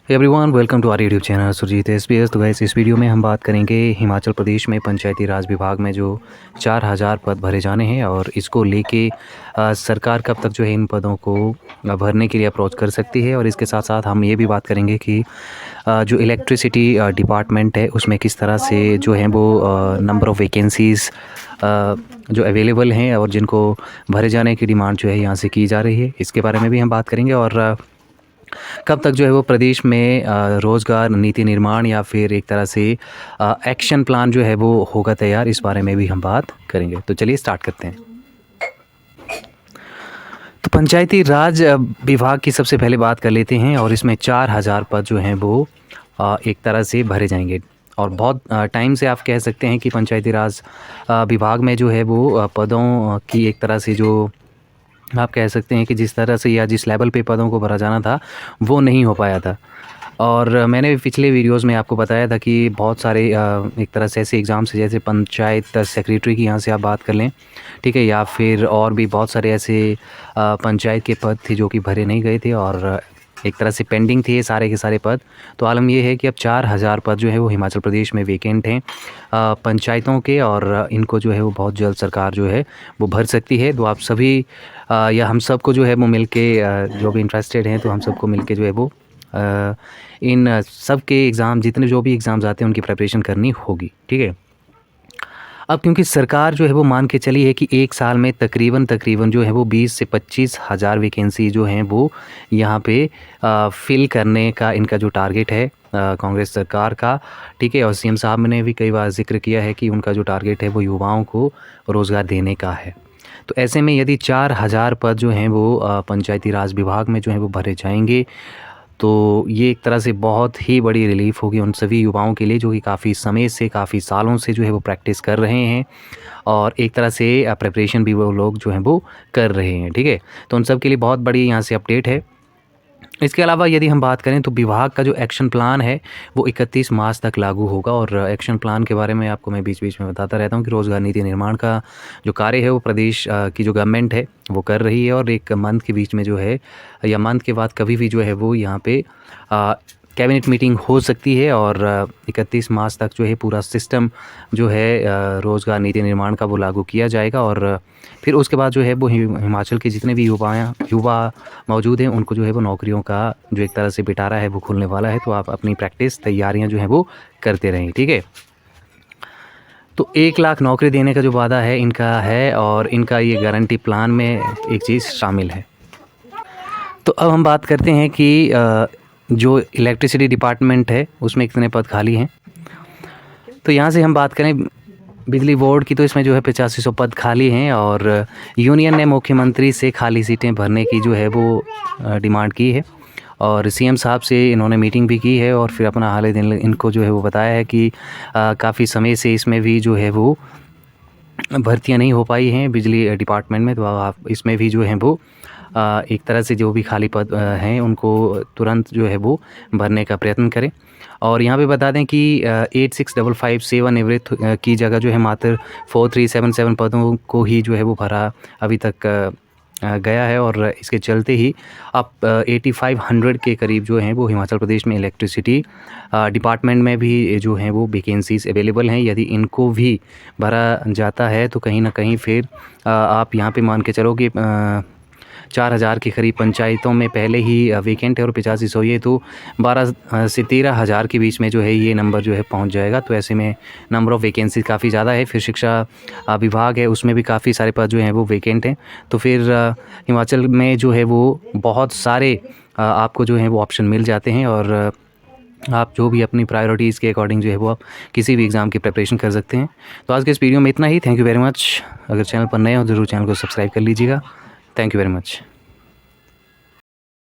Everyone welcome to our YouTube channel Surjeet SPS. तो guys इस video में हम बात करेंगे हिमाचल प्रदेश में पंचायती राज विभाग में जो 4000 पद भरे जाने हैं और इसको लेके सरकार कब तक जो है इन पदों को भरने के लिए अप्रोच कर सकती है। और इसके साथ साथ हम ये भी बात करेंगे कि जो इलेक्ट्रिसिटी डिपार्टमेंट है उसमें किस तरह से जो है वो नंबर ऑफ़ वैकेंसीज़ जो अवेलेबल हैं और जिनको भरे जाने की डिमांड जो है यहाँ से की जा रही है, इसके बारे में भी हम बात करेंगे। और कब तक जो है वो प्रदेश में रोज़गार नीति निर्माण या फिर एक तरह से एक्शन प्लान जो है वो होगा तैयार, इस बारे में भी हम बात करेंगे। तो चलिए स्टार्ट करते हैं। तो पंचायती राज विभाग की सबसे पहले बात कर लेते हैं और इसमें 4000 पद जो हैं वो एक तरह से भरे जाएंगे। और बहुत टाइम से आप कह सकते हैं कि पंचायती राज विभाग में जो है वो पदों की एक तरह से जो आप कह सकते हैं कि जिस तरह से या जिस लेवल पे पदों को भरा जाना था वो नहीं हो पाया था। और मैंने भी पिछले वीडियोस में आपको बताया था कि बहुत सारे एक तरह से ऐसे एग्ज़ाम्स हैं, जैसे पंचायत सेक्रेटरी की यहाँ से आप बात कर लें, ठीक है, या फिर और भी बहुत सारे ऐसे पंचायत के पद थे जो कि भरे नहीं गए थे और एक तरह से पेंडिंग थे सारे के सारे पद। तो आलम ये है कि अब 4000 पद जो है वो हिमाचल प्रदेश में वेकेंट हैं पंचायतों के, और इनको जो है वो बहुत जल्द सरकार जो है वो भर सकती है। तो आप सभी या हम सबको जो है वो मिल के जो भी इंटरेस्टेड हैं, तो हम सबको मिल के जो है वो इन सब के एग्ज़ाम, जितने जो भी एग्ज़ाम्स आते हैं उनकी प्रिपरेशन करनी होगी, ठीक है। अब क्योंकि सरकार जो है वो मान के चली है कि एक साल में तकरीबन जो है वो 20 से 25 हज़ार वैकेंसी जो हैं वो यहाँ पे फिल करने का इनका जो टारगेट है कांग्रेस सरकार का, ठीक है। और सीएम साहब ने भी कई बार जिक्र किया है कि उनका जो टारगेट है वो युवाओं को रोज़गार देने का है। तो ऐसे में यदि 4000 पद जो हैं वो पंचायती राज विभाग में जो है वो भरे जाएंगे, तो ये एक तरह से बहुत ही बड़ी रिलीफ़ होगी उन सभी युवाओं के लिए जो कि काफ़ी समय से, काफ़ी सालों से जो है वो प्रैक्टिस कर रहे हैं और एक तरह से प्रिपरेशन भी वो लोग जो हैं वो कर रहे हैं, ठीक है। तो उन सब के लिए बहुत बड़ी यहाँ से अपडेट है। इसके अलावा यदि हम बात करें तो विभाग का जो एक्शन प्लान है वो 31 मार्च तक लागू होगा। और एक्शन प्लान के बारे में आपको मैं बीच-बीच में बताता रहता हूँ कि रोज़गार नीति निर्माण का जो कार्य है वो प्रदेश की जो गवर्नमेंट है वो कर रही है। और एक मंथ के बीच में जो है या मंथ के बाद कभी भी जो है वो यहाँ पे कैबिनेट मीटिंग हो सकती है और 31 मार्च तक जो है पूरा सिस्टम जो है रोज़गार नीति निर्माण का वो लागू किया जाएगा। और फिर उसके बाद जो है वो हिमाचल के जितने भी युवा मौजूद हैं उनको जो है वो नौकरियों का जो एक तरह से पिटारा है वो खुलने वाला है। तो आप अपनी प्रैक्टिस तैयारियां जो हैं वो करते रहें, ठीक है। तो 1 लाख नौकरी देने का जो वादा है इनका है और इनका ये गारंटी प्लान में एक चीज़ शामिल है। तो अब हम बात करते हैं कि जो इलेक्ट्रिसिटी डिपार्टमेंट है उसमें कितने पद खाली हैं। तो यहाँ से हम बात करें बिजली बोर्ड की, तो इसमें जो है 8500 पद खाली हैं और यूनियन ने मुख्यमंत्री से खाली सीटें भरने की जो है वो डिमांड की है और सीएम साहब से इन्होंने मीटिंग भी की है और फिर अपना हाल दिन इनको जो है वो बताया है कि काफ़ी समय से इसमें भी जो है वो भर्तियां नहीं हो पाई हैं बिजली डिपार्टमेंट में। तो आप इसमें भी जो है वो एक तरह से जो भी खाली पद हैं उनको तुरंत जो है वो भरने का प्रयत्न करें। और यहाँ पे बता दें कि 8655 सेवानिवृत्त की जगह जो है मात्र 4377 पदों को ही जो है वो भरा अभी तक गया है। और इसके चलते ही अब 8500 के करीब जो हैं वो हिमाचल प्रदेश में इलेक्ट्रिसिटी डिपार्टमेंट में भी जो हैं वो वैकेंसीज़ अवेलेबल हैं। यदि इनको भी भरा जाता है तो कहीं ना कहीं फिर आप यहाँ पे मान के चलो कि 4000 के करीब पंचायतों में पहले ही वेकेंट है और 8500 ये तो 12 से 13,000 के बीच में जो है ये नंबर जो है पहुंच जाएगा। तो ऐसे में नंबर ऑफ़ वैकेंसी काफ़ी ज़्यादा है। फिर शिक्षा विभाग है उसमें भी काफ़ी सारे पद जो हैं वो वेकेंट हैं। तो फिर हिमाचल में जो है वो बहुत सारे आपको जो है वो ऑप्शन मिल जाते हैं और आप जो भी अपनी प्रायोरिटीज़ के अकॉर्डिंग जो है वो आप किसी भी एग्ज़ाम की प्रिपरेशन कर सकते हैं। तो आज के इस वीडियो में इतना ही। Thank you very much. अगर चैनल पर नए हो ज़रूर चैनल को सब्सक्राइब कर लीजिएगा। Thank you very much.